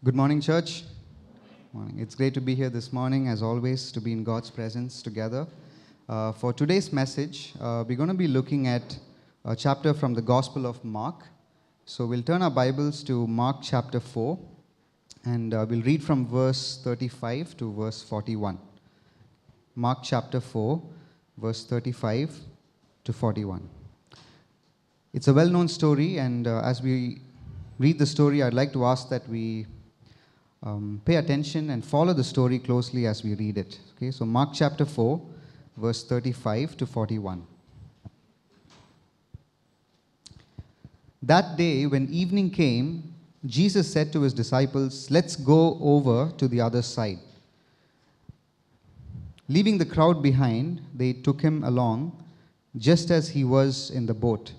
Good morning, church. Morning. It's great to be here this morning, as always, to be in God's presence together. For today's message, we're going to be looking at a chapter from the Gospel of Mark. So we'll turn our Bibles to Mark chapter 4, and we'll read from verse 35 to verse 41. Mark chapter 4, verse 35 to 41. It's a well-known story, and as we read the story, I'd like to ask that we pay attention and follow the story closely as we read it. Okay, so Mark chapter 4, verse 35 to 41. That day, when evening came, Jesus said to his disciples, "Let's go over to the other side." Leaving the crowd behind, they took him along, just as he was in the boat.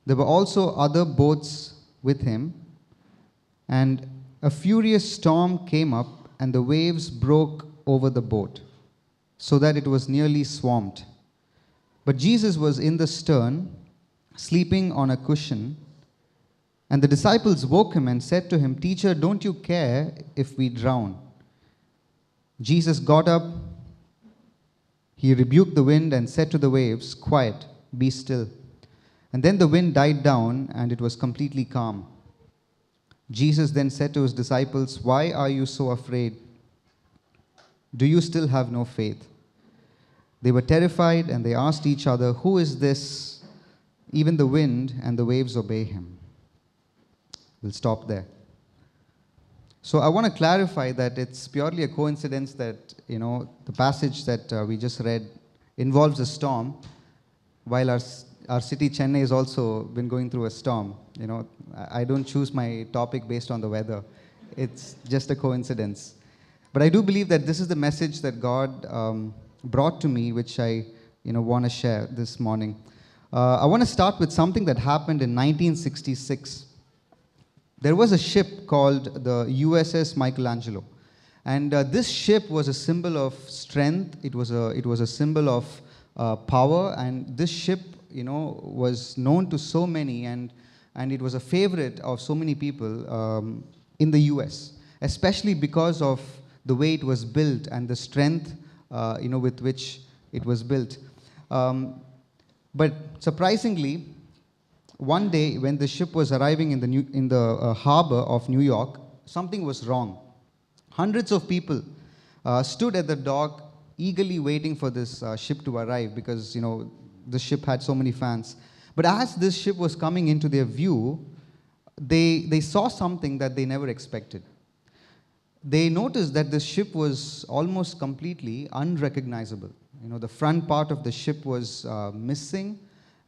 There were also other boats with him, and a furious storm came up, and the waves broke over the boat, so that it was nearly swamped. But Jesus was in the stern, sleeping on a cushion, and the disciples woke him and said to him, "Teacher, don't you care if we drown?" Jesus got up, he rebuked the wind and said to the waves, "Quiet, be still." And then the wind died down, and it was completely calm. Jesus then said to his disciples, "Why are you so afraid? Do you still have no faith?" They were terrified, and they asked each other, "Who is this? Even the wind and the waves obey him." We'll stop there. So I want to clarify that it's purely a coincidence that, the passage that we just read involves a storm, while our city, Chennai, has also been going through a storm. I don't choose my topic based on the weather. It's just a coincidence. But I do believe that this is the message that God brought to me, which I want to share this morning. I want to start with something that happened in 1966. There was a ship called the USS Michelangelo. And this ship was a symbol of strength. It was a symbol of power. And this ship was known to so many, and it was a favorite of so many people in the US, especially because of the way it was built and the strength, with which it was built. But surprisingly, one day when the ship was arriving in the harbor of New York, something was wrong. Hundreds of people stood at the dock, eagerly waiting for this ship to arrive because, the ship had so many fans. But as this ship was coming into their view, they saw something that they never expected. They noticed that the ship was almost completely unrecognizable. The front part of the ship was missing,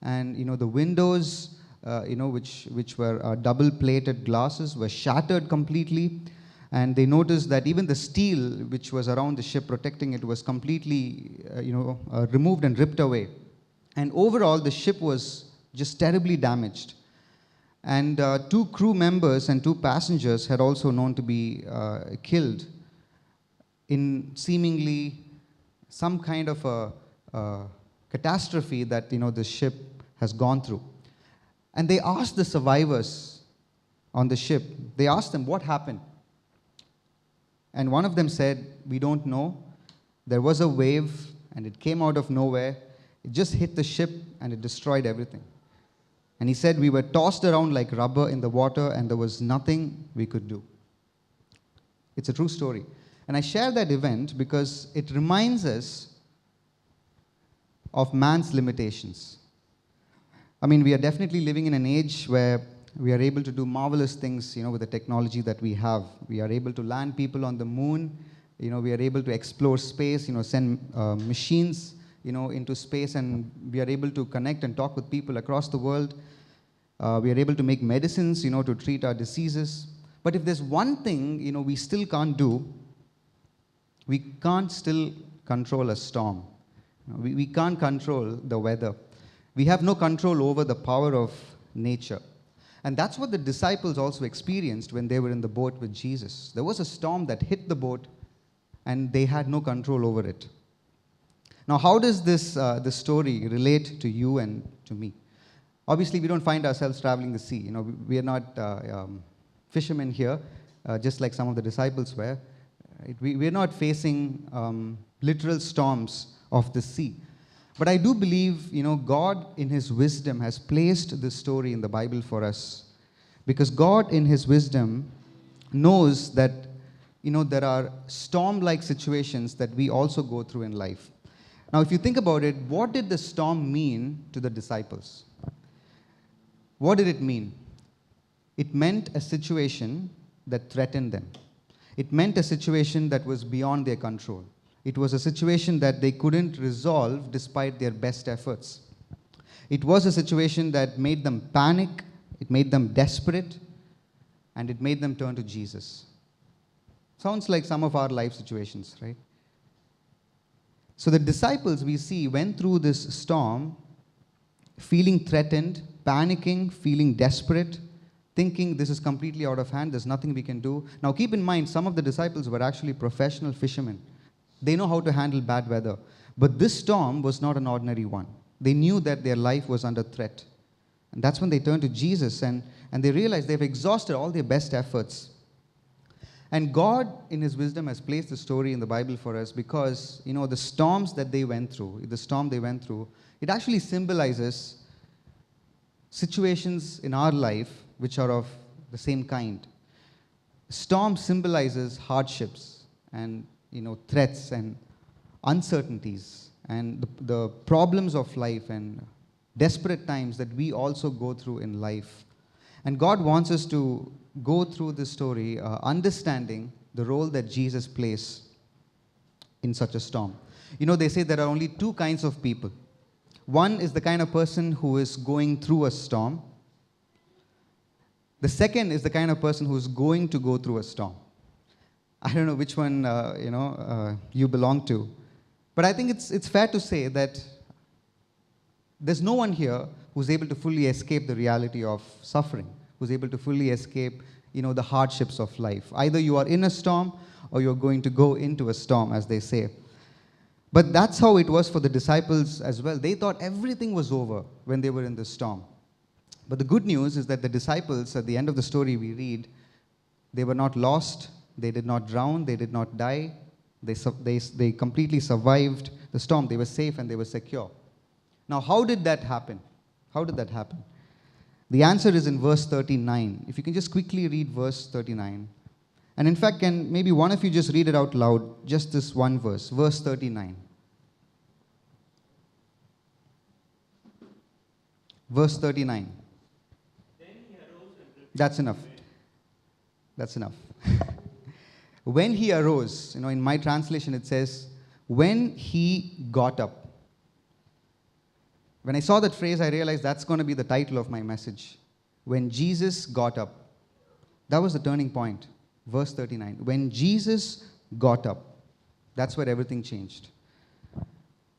and the windows, which were double-plated glasses, were shattered completely. And they noticed that even the steel which was around the ship protecting it was completely, removed and ripped away. And overall, the ship was just terribly damaged. And 2 crew members and 2 passengers had also known to be killed in seemingly some kind of a catastrophe that, the ship has gone through. And they asked the survivors on the ship, they asked them, "What happened?" And one of them said, "We don't know. There was a wave, and it came out of nowhere. It just hit the ship, and it destroyed everything." And he said, "We were tossed around like rubber in the water, and there was nothing we could do." It's a true story. And I share that event because it reminds us of man's limitations. I mean, we are definitely living in an age where we are able to do marvelous things, with the technology that we have. We are able to land people on the moon. We are able to explore space, send machines, into space, and we are able to connect and talk with people across the world. We are able to make medicines, to treat our diseases. But if there's one thing, we still can't do, we can't still control a storm. We can't control the weather. We have no control over the power of nature. And that's what the disciples also experienced when they were in the boat with Jesus. There was a storm that hit the boat, and they had no control over it. Now, how does this story relate to you and to me? Obviously, we don't find ourselves traveling the sea. We are not fishermen here, just like some of the disciples were. We're not facing literal storms of the sea. But I do believe, God in His wisdom has placed this story in the Bible for us. Because God in His wisdom knows that, there are storm-like situations that we also go through in life. Now, if you think about it, what did the storm mean to the disciples? What did it mean? It meant a situation that threatened them. It meant a situation that was beyond their control. It was a situation that they couldn't resolve despite their best efforts. It was a situation that made them panic, it made them desperate, and it made them turn to Jesus. Sounds like some of our life situations, right? So the disciples, we see, went through this storm feeling threatened, panicking, feeling desperate, thinking this is completely out of hand, there's nothing we can do. Now keep in mind, some of the disciples were actually professional fishermen. They know how to handle bad weather. But this storm was not an ordinary one. They knew that their life was under threat. And that's when they turned to Jesus and they realized they've exhausted all their best efforts. And God, in His wisdom, has placed the story in the Bible for us because, the storms that they went through, it actually symbolizes situations in our life which are of the same kind. Storm symbolizes hardships and, threats and uncertainties and the problems of life and desperate times that we also go through in life. And God wants us to go through this story understanding the role that Jesus plays in such a storm. They say there are only two kinds of people. One is the kind of person who is going through a storm. The second is the kind of person who is going to go through a storm. I don't know which one you belong to, but I think it's fair to say that there's no one here who's able to fully escape the reality of suffering, who's able to fully escape, the hardships of life. Either you are in a storm or you're going to go into a storm, as they say. But that's how it was for the disciples as well. They thought everything was over when they were in the storm. But the good news is that the disciples, at the end of the story we read, they were not lost, they did not drown, they did not die. They completely survived the storm. They were safe and they were secure. Now, how did that happen? How did that happen? The answer is in verse 39. If you can just quickly read verse 39. And in fact, can maybe one of you just read it out loud, just this one verse, verse 39. Verse 39. That's enough. That's enough. When he arose, in my translation it says, when he got up. When I saw that phrase, I realized that's going to be the title of my message. When Jesus got up. That was the turning point. Verse 39. When Jesus got up, that's where everything changed.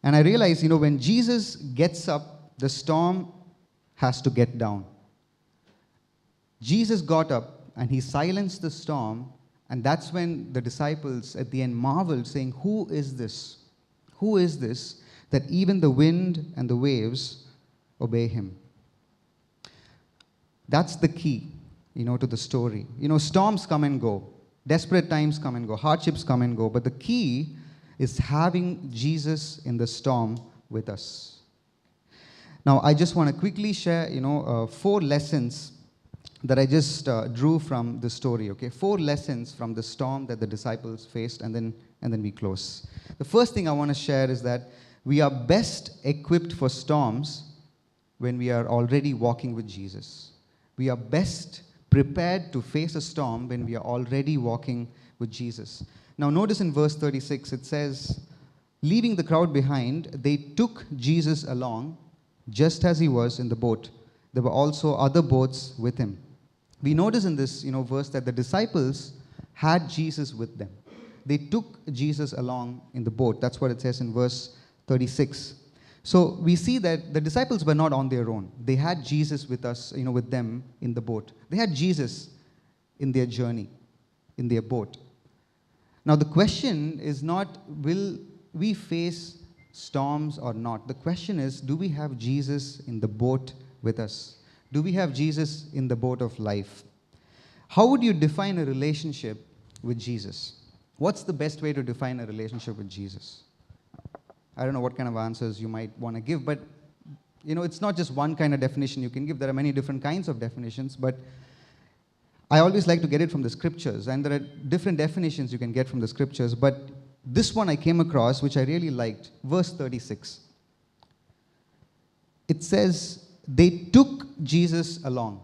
And I realized, when Jesus gets up, the storm has to get down. Jesus got up and He silenced the storm, and that's when the disciples at the end marveled, saying, who is this? Who is this that even the wind and the waves obey Him? That's the key, to the story. Storms come and go. Desperate times come and go. Hardships come and go. But the key is having Jesus in the storm with us. Now, I just want to quickly share, 4 lessons that I just drew from the story, okay? 4 lessons from the storm that the disciples faced, and then we close. The first thing I want to share is that we are best equipped for storms when we are already walking with Jesus. We are best prepared to face a storm when we are already walking with Jesus. Now notice in verse 36, it says, leaving the crowd behind, they took Jesus along just as He was in the boat. There were also other boats with Him. We notice in this verse that the disciples had Jesus with them. They took Jesus along in the boat. That's what it says in verse 36. So we see that the disciples were not on their own. They had Jesus with us, with them in the boat. They had Jesus in their journey, in their boat. Now the question is not, will we face storms or not? The question is, do we have Jesus in the boat with us? Do we have Jesus in the boat of life? How would you define a relationship with Jesus? What's the best way to define a relationship with Jesus? I don't know what kind of answers you might want to give, but it's not just one kind of definition you can give. There are many different kinds of definitions, but I always like to get it from the scriptures, and there are different definitions you can get from the scriptures, but this one I came across, which I really liked, verse 36. It says, they took Jesus along.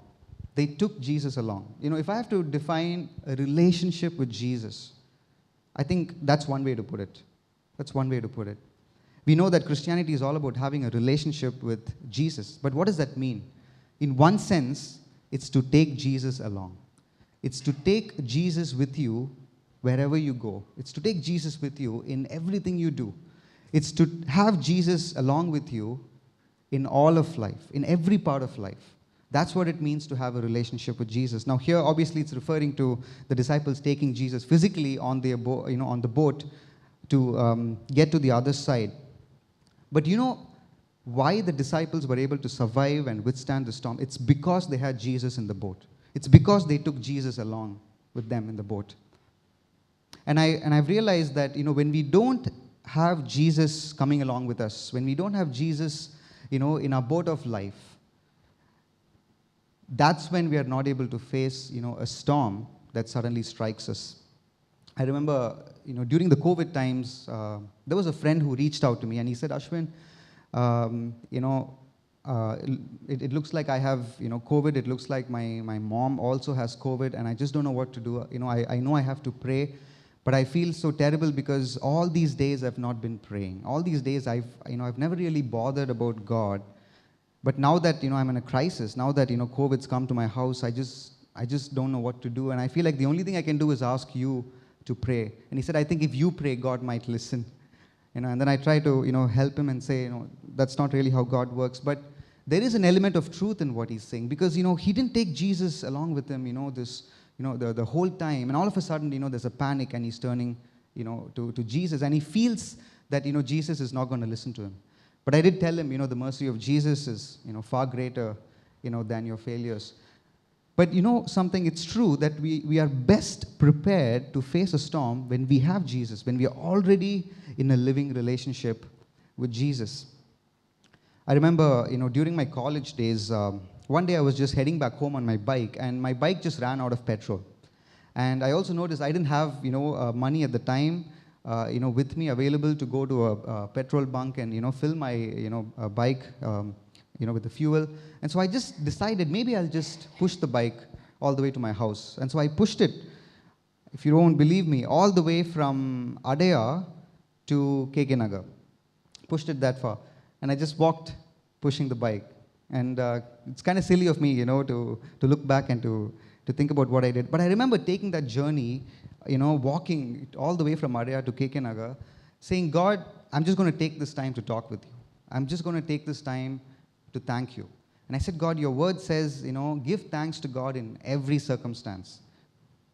They took Jesus along. If I have to define a relationship with Jesus, I think that's one way to put it. That's one way to put it. We know that Christianity is all about having a relationship with Jesus, but what does that mean? In one sense, it's to take Jesus along. It's to take Jesus with you wherever you go. It's to take Jesus with you in everything you do. It's to have Jesus along with you in all of life, in every part of life. That's what it means to have a relationship with Jesus. Now here, obviously, it's referring to the disciples taking Jesus physically on the boat to get to the other side. But why the disciples were able to survive and withstand the storm? It's because they had Jesus in the boat. It's because they took Jesus along with them in the boat. And I've realized that when we don't have Jesus coming along with us, when we don't have Jesus in our boat of life, that's when we are not able to face a storm that suddenly strikes us. I remember during the COVID times, there was a friend who reached out to me and he said, Ashwin, it looks like I have COVID. It looks like my mom also has COVID, and I just don't know what to do. I know I have to pray, but I feel so terrible because all these days I've not been praying. All these days I've never really bothered about God. But now that I'm in a crisis, now that COVID's come to my house, I just don't know what to do, and I feel like the only thing I can do is ask you to pray. And he said, I think if you pray, God might listen. And then I try to help him and say, that's not really how God works. But there is an element of truth in what he's saying, because he didn't take Jesus along with him the whole time, and all of a sudden there's a panic and he's turning to Jesus, and he feels that Jesus is not going to listen to him. But I did tell him the mercy of Jesus is far greater than your failures. But something, it's true that we are best prepared to face a storm when we have Jesus, when we are already in a living relationship with Jesus. I remember, during my college days, one day I was just heading back home on my bike, and my bike just ran out of petrol. And I also noticed I didn't have, money at the time, with me available to go to a petrol bunk and, fill my, bike, with the fuel. And so I just decided maybe I'll just push the bike all the way to my house. And so I pushed it, if you won't believe me, all the way from Adaya to KK Nagar. Pushed it that far. And I just walked pushing the bike. And it's kind of silly of me, to look back and to think about what I did. But I remember taking that journey, walking all the way from Adaya to KK Nagar, saying, God, I'm just going to take this time to talk with you. I'm just going to take this time to thank you. And I said, God, your word says, give thanks to God in every circumstance.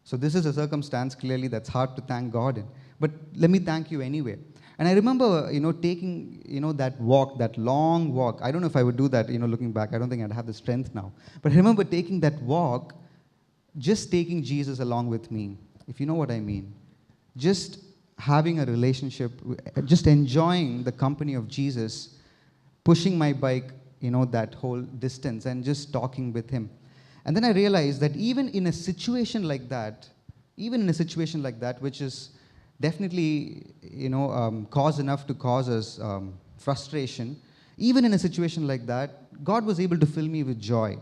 So this is a circumstance, clearly, that's hard to thank God in. But let me thank you anyway. And I remember, taking, that walk, that long walk. I don't know if I would do that, looking back. I don't think I'd have the strength now. But I remember taking that walk, just taking Jesus along with me, if you know what I mean. Just having a relationship, just enjoying the company of Jesus, pushing my bike, that whole distance and just talking with him. And then I realized that even in a situation like that, which is definitely, cause enough to cause us frustration, even in a situation like that, God was able to fill me with joy.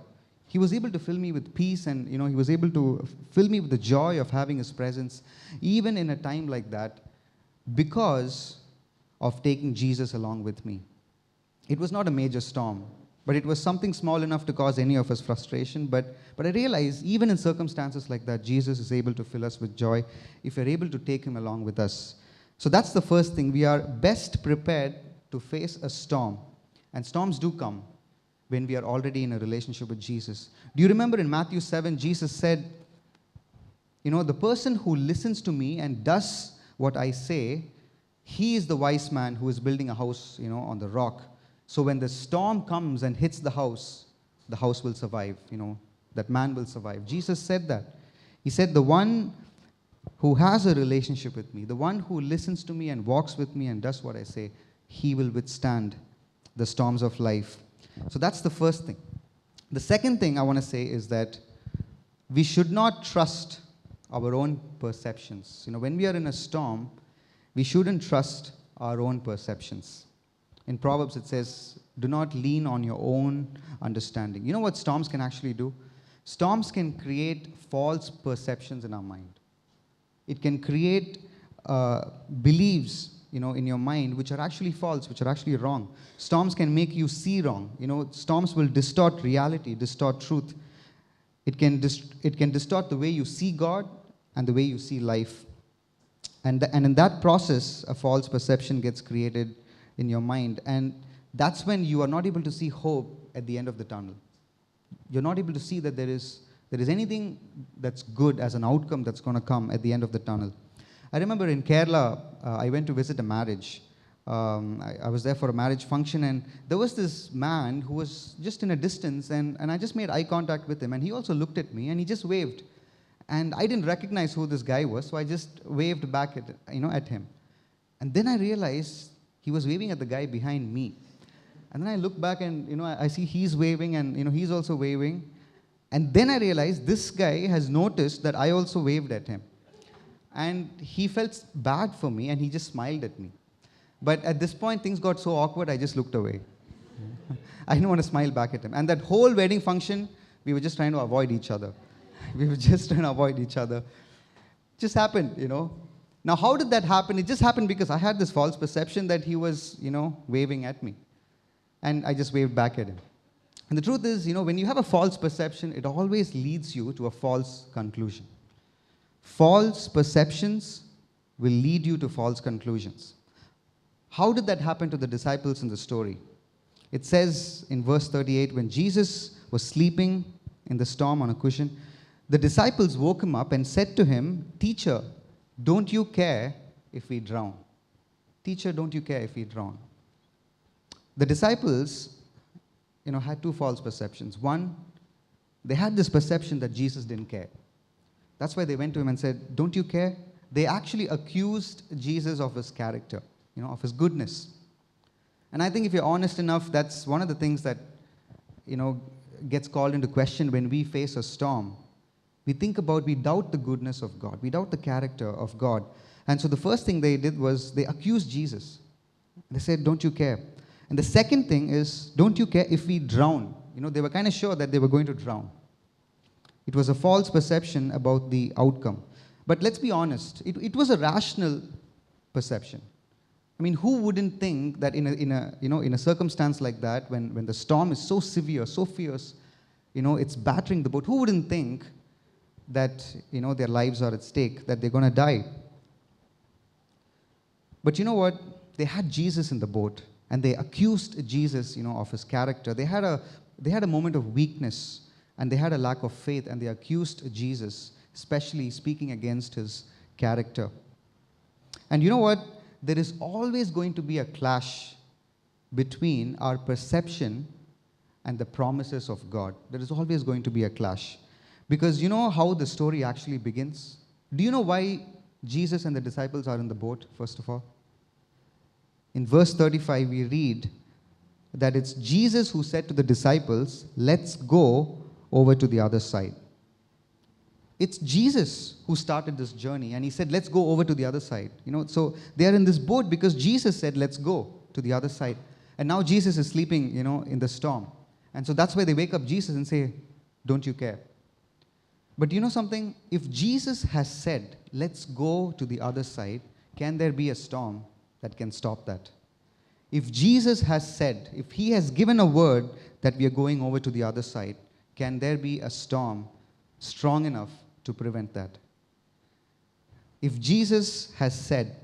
He was able to fill me with peace, and he was able to fill me with the joy of having his presence, even in a time like that, because of taking Jesus along with me. It was not a major storm, but it was something small enough to cause any of us frustration. But I realized even in circumstances like that, Jesus is able to fill us with joy if we're able to take him along with us. So that's the first thing. We are best prepared to face a storm. And storms do come when we are already in a relationship with Jesus. Do you remember in Matthew 7, Jesus said, the person who listens to me and does what I say, he is the wise man who is building a house, on the rock. So when the storm comes and hits the house will survive, that man will survive. Jesus said that. He said, the one who has a relationship with me, the one who listens to me and walks with me and does what I say, he will withstand the storms of life. So that's the first thing. The second thing I want to say is that we should not trust our own perceptions. When we are in a storm, we shouldn't trust our own perceptions. In Proverbs it says, do not lean on your own understanding. You know what storms can actually do? Storms can create false perceptions in our mind. It can create beliefs, in your mind which are actually false, which are actually wrong. Storms can make you see wrong. Storms will distort reality, distort truth. It can distort the way you see God and the way you see life. And in that process, a false perception gets created in your mind. And that's when you are not able to see hope at the end of the tunnel. You're not able to see that there is anything that's good as an outcome that's going to come at the end of the tunnel. I remember in Kerala, I went to visit a marriage. I was there for a marriage function, and there was this man who was just in a distance, and I just made eye contact with him, and he also looked at me, and he just waved. And I didn't recognize who this guy was, so I just waved back at him. And then I realized he was waving at the guy behind me. And then I look back and, I see he's waving and, he's also waving. And then I realized this guy has noticed that I also waved at him. And he felt bad for me and he just smiled at me. But at this point, things got so awkward, I just looked away. I didn't want to smile back at him. And that whole wedding function, we were just trying to avoid each other. Just happened, Now, how did that happen? It just happened because I had this false perception that he was, waving at me. And I just waved back at him. And the truth is, when you have a false perception, it always leads you to a false conclusion. False perceptions will lead you to false conclusions. How did that happen to the disciples in the story? It says in verse 38, when Jesus was sleeping in the storm on a cushion, the disciples woke him up and said to him, "Teacher, don't you care if we drown?" Teacher, don't you care if we drown? The disciples, had two false perceptions. One, they had this perception that Jesus didn't care. That's why they went to him and said, "Don't you care?" They actually accused Jesus of his character, of his goodness. And I think if you're honest enough, that's one of the things that, gets called into question when we face a storm. We doubt the goodness of God. We doubt the character of God. And so the first thing they did was they accused Jesus. They said, "Don't you care?" And the second thing is, "Don't you care if we drown?" They were kind of sure that they were going to drown. It was a false perception about the outcome. But let's be honest, it was a rational perception. I mean, who wouldn't think that in a circumstance like that, when the storm is so severe, so fierce, it's battering the boat, who wouldn't think that, their lives are at stake, that they're going to die? But you know what? They had Jesus in the boat, and they accused Jesus, of his character. They had a moment of weakness, and they had a lack of faith, and they accused Jesus, especially speaking against his character. And you know what? There is always going to be a clash between our perception and the promises of God. There is always going to be a clash. Because you know how the story actually begins? Do you know why Jesus and the disciples are in the boat, first of all? In verse 35, we read that it's Jesus who said to the disciples, "Let's go over to the other side." It's Jesus who started this journey, and he said, "Let's go over to the other side." So they are in this boat because Jesus said, "Let's go to the other side." And now Jesus is sleeping, in the storm. And so that's why they wake up Jesus and say, "Don't you care?" But you know something? If Jesus has said, "Let's go to the other side," can there be a storm that can stop that? If Jesus has said, if he has given a word that we are going over to the other side, can there be a storm strong enough to prevent that? If Jesus has said,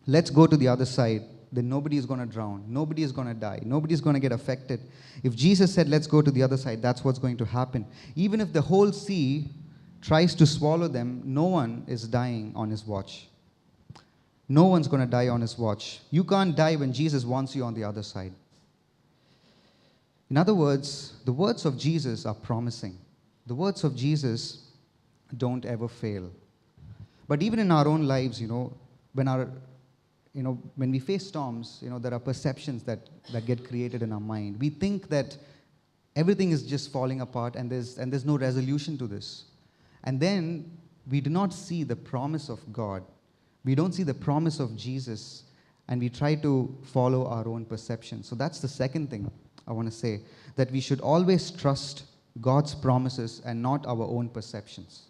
"Let's go to the other side," then nobody is going to drown. Nobody is going to die. Nobody is going to get affected. If Jesus said, "Let's go to the other side," that's what's going to happen. Even if the whole sea tries to swallow them, no one is dying on his watch. No one's going to die on his watch. You can't die when Jesus wants you on the other side. In other words, the words of Jesus are promising. The words of Jesus don't ever fail. But even in our own lives, when we face storms, there are perceptions that get created in our mind. We think that everything is just falling apart and there's no resolution to this. And then we do not see the promise of God. We don't see the promise of Jesus, and we try to follow our own perception. So that's the second thing I want to say, that we should always trust God's promises and not our own perceptions.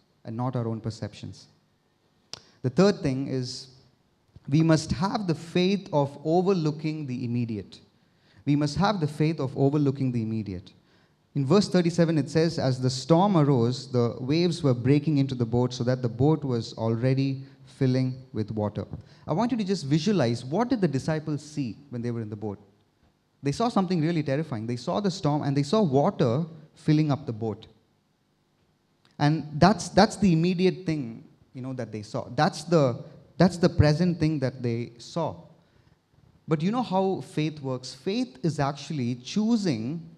The third thing is, we must have the faith of overlooking the immediate. We must have the faith of overlooking the immediate. In verse 37, it says, as the storm arose, the waves were breaking into the boat so that the boat was already filling with water. I want you to just visualize, what did the disciples see when they were in the boat? They saw something really terrifying. They saw the storm and they saw water filling up the boat. And that's the immediate thing, that they saw. That's the present thing that they saw. But you know how faith works? Faith is actually choosing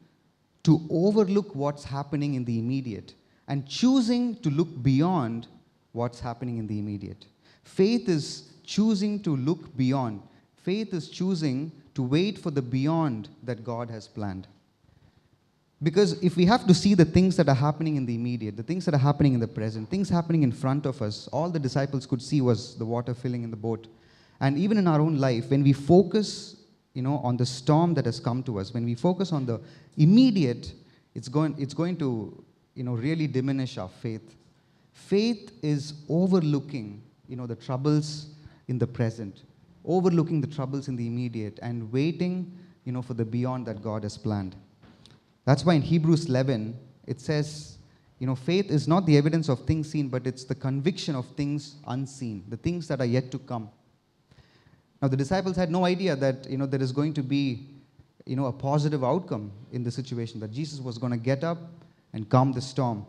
to overlook what's happening in the immediate and choosing to look beyond what's happening in the immediate. Faith is choosing to look beyond. Faith is choosing to wait for the beyond that God has planned. Because if we have to see the things that are happening in the immediate, the things that are happening in the present, things happening in front of us, all the disciples could see was the water filling in the boat. And even in our own life, when we focus, on the storm that has come to us, when we focus on the immediate, it's going to, really diminish our faith. Faith is overlooking, the troubles in the present, overlooking the troubles in the immediate, and waiting, for the beyond that God has planned. That's why in Hebrews 11, it says, faith is not the evidence of things seen, but it's the conviction of things unseen, the things that are yet to come. Now, the disciples had no idea that, there is going to be, a positive outcome in the situation, that Jesus was going to get up and calm the storm.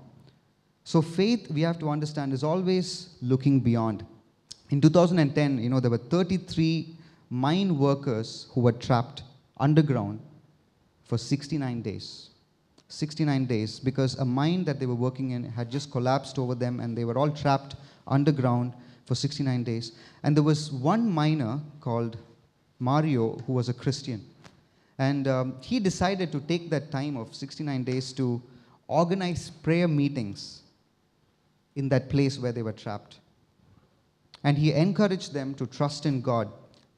So faith, we have to understand, is always looking beyond. In 2010, there were 33 mine workers who were trapped underground for 69 days. 69 days, because a mine that they were working in had just collapsed over them, and they were all trapped underground for 69 days. And there was one miner called Mario who was a Christian. And he decided to take that time of 69 days to organize prayer meetings in that place where they were trapped. And he encouraged them to trust in God.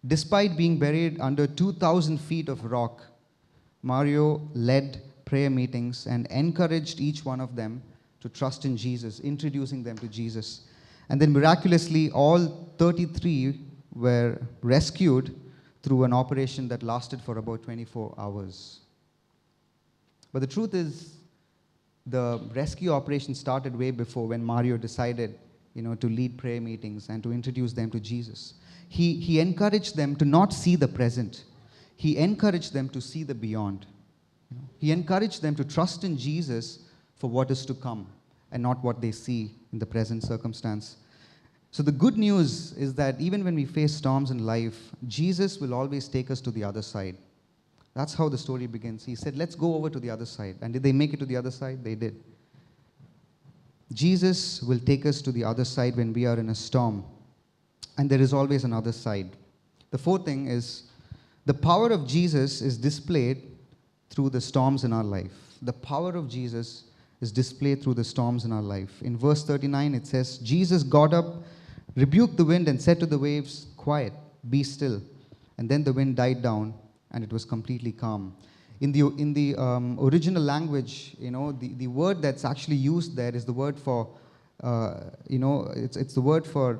Despite being buried under 2,000 feet of rock, Mario led prayer meetings and encouraged each one of them to trust in Jesus, introducing them to Jesus. And then miraculously, all 33 were rescued through an operation that lasted for about 24 hours. But the truth is, the rescue operation started way before, when Mario decided, to lead prayer meetings and to introduce them to Jesus. He encouraged them to not see the present. He encouraged them to see the beyond. He encouraged them to trust in Jesus for what is to come and not what they see in the present circumstance. So the good news is that even when we face storms in life, Jesus will always take us to the other side. That's how the story begins. He said, let's go over to the other side. And did they make it to the other side? They did. Jesus will take us to the other side when we are in a storm. And there is always another side. The fourth thing is, the power of Jesus is displayed through the storms in our life. The power of Jesus is displayed through the storms in our life. In verse 39, it says, Jesus got up, rebuked the wind, and said to the waves, quiet, be still. And then the wind died down, and it was completely calm. In the original language, the word that's actually used there is the word for, it's the word for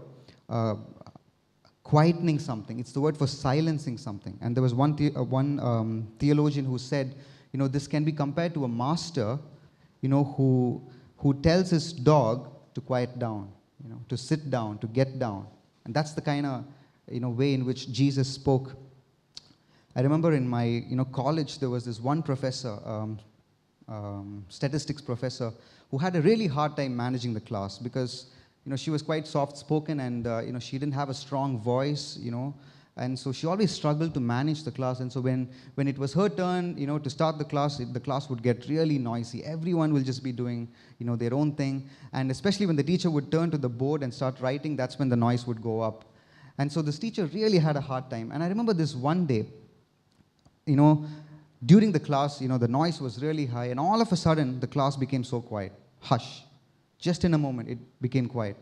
quietening something. It's the word for silencing something. And there was one theologian who said, this can be compared to a master, who tells his dog to quiet down, to sit down, to get down. And that's the kind of, way in which Jesus spoke. I remember in my, college, there was this one professor, statistics professor, who had a really hard time managing the class because, she was quite soft-spoken and, she didn't have a strong voice, And so she always struggled to manage the class. And so when it was her turn, to start the class would get really noisy. Everyone will just be doing, their own thing. And especially when the teacher would turn to the board and start writing, that's when the noise would go up. And so this teacher really had a hard time. And I remember this one day, during the class, the noise was really high. And all of a sudden, the class became so quiet. Hush. Just in a moment, it became quiet.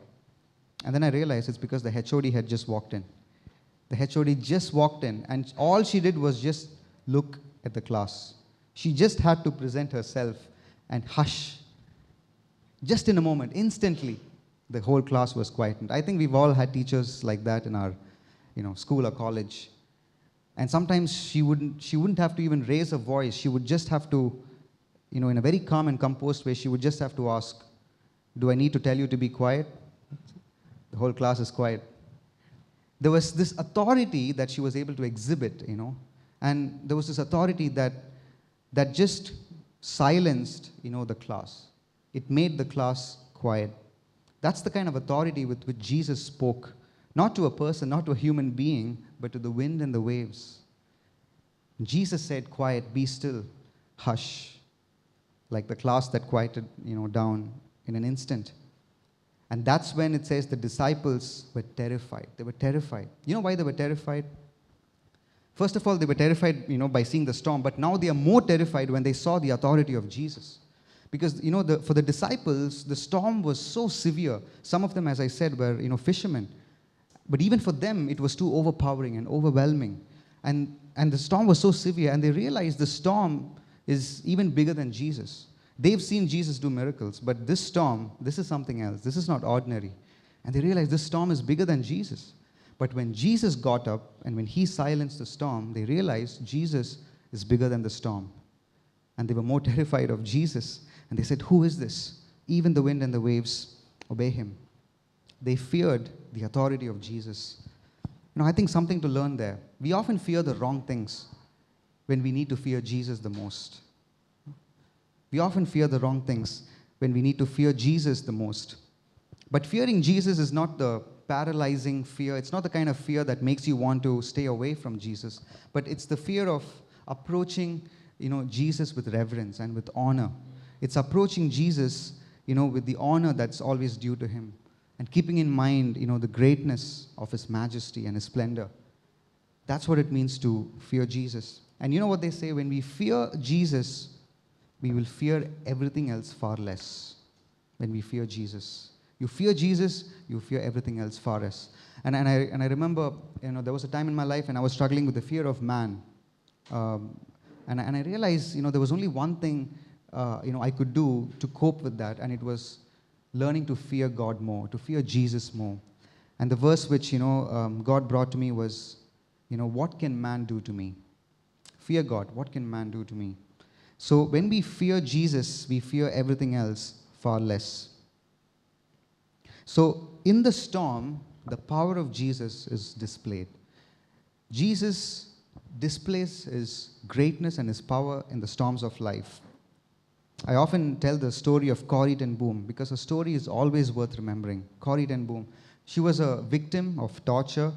And then I realized it's because the HOD had just walked in. The HOD just walked in, and all she did was just look at the class. She just had to present herself and hush. Just in a moment, instantly, the whole class was quietened. I think we've all had teachers like that in our, school or college. And sometimes she wouldn't have to even raise her voice. She would just have to, in a very calm and composed way, she would just have to ask, "Do I need to tell you to be quiet?" The whole class is quiet. There was this authority that she was able to exhibit, and there was this authority that just silenced, the class. It made the class quiet. That's the kind of authority with which Jesus spoke, not to a person, not to a human being, but to the wind and the waves. Jesus said, "Quiet, be still, hush," like the class that quieted, down in an instant. And that's when it says the disciples were terrified. They were terrified. You know why they were terrified? First of all, they were terrified, by seeing the storm. But now they are more terrified when they saw the authority of Jesus. Because, for the disciples, the storm was so severe. Some of them, as I said, were, fishermen. But even for them, it was too overpowering and overwhelming. And the storm was so severe. And they realized the storm is even bigger than Jesus. They've seen Jesus do miracles, but this storm, this is something else. This is not ordinary. And they realized this storm is bigger than Jesus. But when Jesus got up and when he silenced the storm, they realized Jesus is bigger than the storm. And they were more terrified of Jesus. And they said, "Who is this? Even the wind and the waves obey him." They feared the authority of Jesus. I think something to learn there. We often fear the wrong things when we need to fear Jesus the most. We often fear the wrong things when we need to fear Jesus the most. But fearing Jesus is not the paralyzing fear. It's not the kind of fear that makes you want to stay away from Jesus. But it's the fear of approaching, Jesus with reverence and with honor. It's approaching Jesus, with the honor that's always due to him. And keeping in mind, the greatness of his majesty and his splendor. That's what it means to fear Jesus. And you know what they say? When we fear Jesus, we will fear everything else far less. When we fear Jesus, you fear Jesus, you fear everything else far less. And I remember, there was a time in my life when I was struggling with the fear of man, and I realized, there was only one thing, I could do to cope with that, and it was learning to fear God more, to fear Jesus more. And the verse which God brought to me was, "What can man do to me?" Fear God. What can man do to me? So when we fear Jesus, we fear everything else far less. So in the storm, the power of Jesus is displayed. Jesus displays his greatness and his power in the storms of life. I often tell the story of Corrie ten Boom because her story is always worth remembering. Corrie ten Boom. She was a victim of torture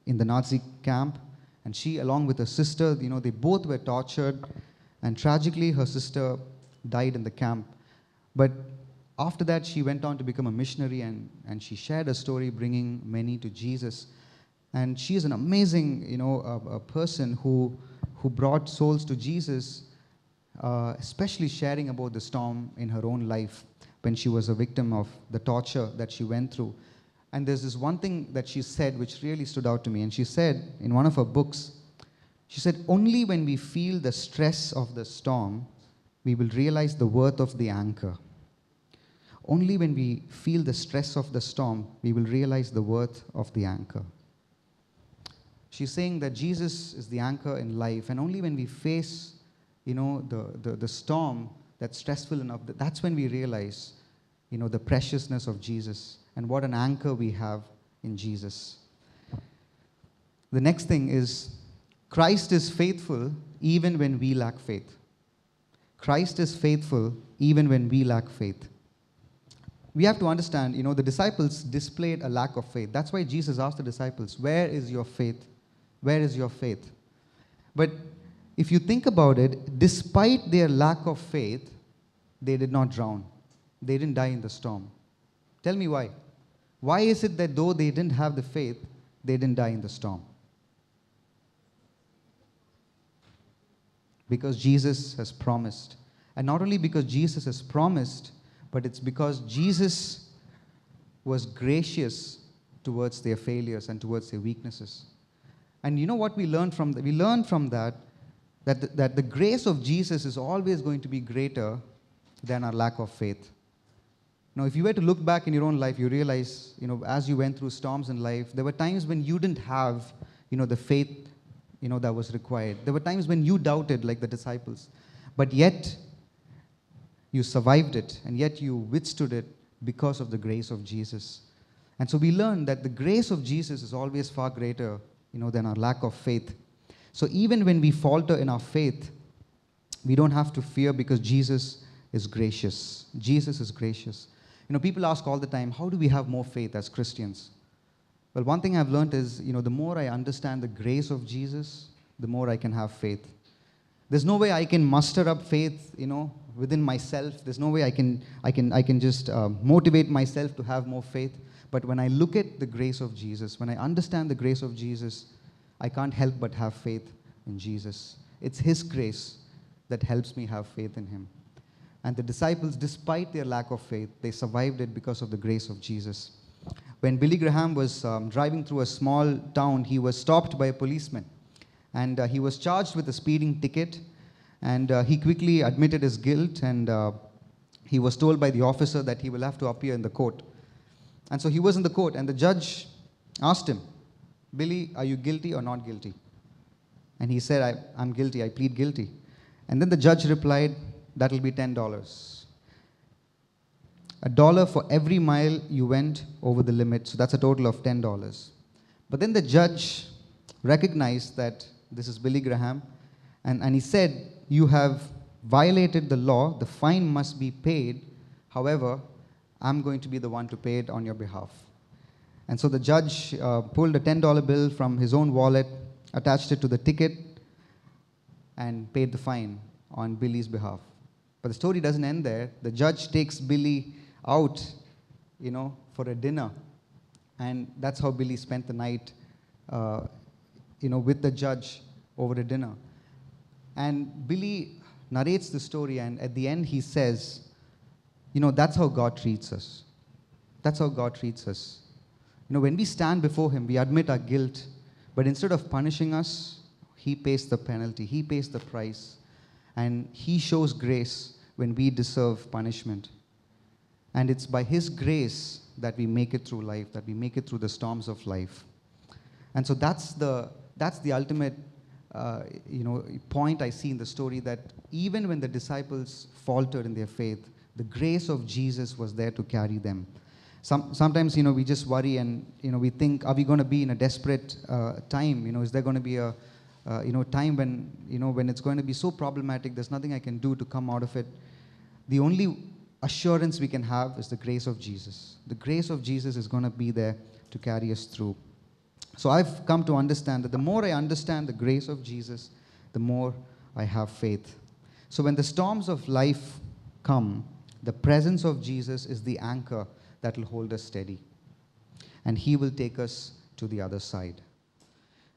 in the Nazi camp, and she, along with her sister, they both were tortured. And tragically, her sister died in the camp. But after that, she went on to become a missionary, and she shared her story, bringing many to Jesus. And she is an amazing, a person who brought souls to Jesus, especially sharing about the storm in her own life when she was a victim of the torture that she went through. And there's this one thing that she said which really stood out to me. And she said in one of her books, she said, "Only when we feel the stress of the storm, we will realize the worth of the anchor." Only when we feel the stress of the storm, we will realize the worth of the anchor. She's saying that Jesus is the anchor in life, and only when we face, the storm that's stressful enough, that's when we realize, the preciousness of Jesus and what an anchor we have in Jesus. The next thing is, Christ is faithful even when we lack faith. Christ is faithful even when we lack faith. We have to understand, the disciples displayed a lack of faith. That's why Jesus asked the disciples, "Where is your faith?" Where is your faith? But if you think about it, despite their lack of faith, they did not drown. They didn't die in the storm. Tell me why. Why is it that though they didn't have the faith, they didn't die in the storm? Because Jesus has promised. And not only because Jesus has promised, but it's because Jesus was gracious towards their failures and towards their weaknesses. And you know what we learned from that? We learned from that the grace of Jesus is always going to be greater than our lack of faith. Now, if you were to look back in your own life, you realize, as you went through storms in life, there were times when you didn't have, the faith, that was required. There were times when you doubted, like the disciples. But yet, you survived it, and yet you withstood it because of the grace of Jesus. And so we learned that the grace of Jesus is always far greater, than our lack of faith. So even when we falter in our faith, we don't have to fear because Jesus is gracious. Jesus is gracious. People ask all the time, how do we have more faith as Christians? Well, one thing I've learned is, the more I understand the grace of Jesus, the more I can have faith. There's no way I can muster up faith, within myself. There's no way I can just motivate myself to have more faith. But when I look at the grace of Jesus, when I understand the grace of Jesus, I can't help but have faith in Jesus. It's His grace that helps me have faith in Him. And the disciples, despite their lack of faith, they survived it because of the grace of Jesus. When Billy Graham was driving through a small town, he was stopped by a policeman. And he was charged with a speeding ticket. And he quickly admitted his guilt. And he was told by the officer that he will have to appear in the court. And so he was in the court. And the judge asked him, Billy, are you guilty or not guilty? And he said, I'm guilty. I plead guilty. And then the judge replied, that will be $10. $1 for every mile you went over the limit. So that's a total of $10. But then the judge recognized that this is Billy Graham. And he said, you have violated the law. The fine must be paid. However, I'm going to be the one to pay it on your behalf. And so the judge pulled a $10 bill from his own wallet, attached it to the ticket, and paid the fine on Billy's behalf. But the story doesn't end there. The judge takes Billy out, for a dinner. And that's how Billy spent the night, with the judge over a dinner. And Billy narrates the story, and at the end he says, that's how God treats us. That's how God treats us. When we stand before Him, we admit our guilt, but instead of punishing us, He pays the penalty. He pays the price. And He shows grace when we deserve punishment. And it's by His grace that we make it through life, that we make it through the storms of life. And so that's the ultimate point I see in the story, that even when the disciples faltered in their faith, the grace of Jesus was there to carry them. Sometimes, we just worry and, we think, are we going to be in a desperate time? Is there going to be a time when, when it's going to be so problematic, there's nothing I can do to come out of it. The only assurance we can have is the grace of Jesus. The grace of Jesus is going to be there to carry us through. So I've come to understand that the more I understand the grace of Jesus, the more I have faith. So when the storms of life come, the presence of Jesus is the anchor that will hold us steady. And He will take us to the other side.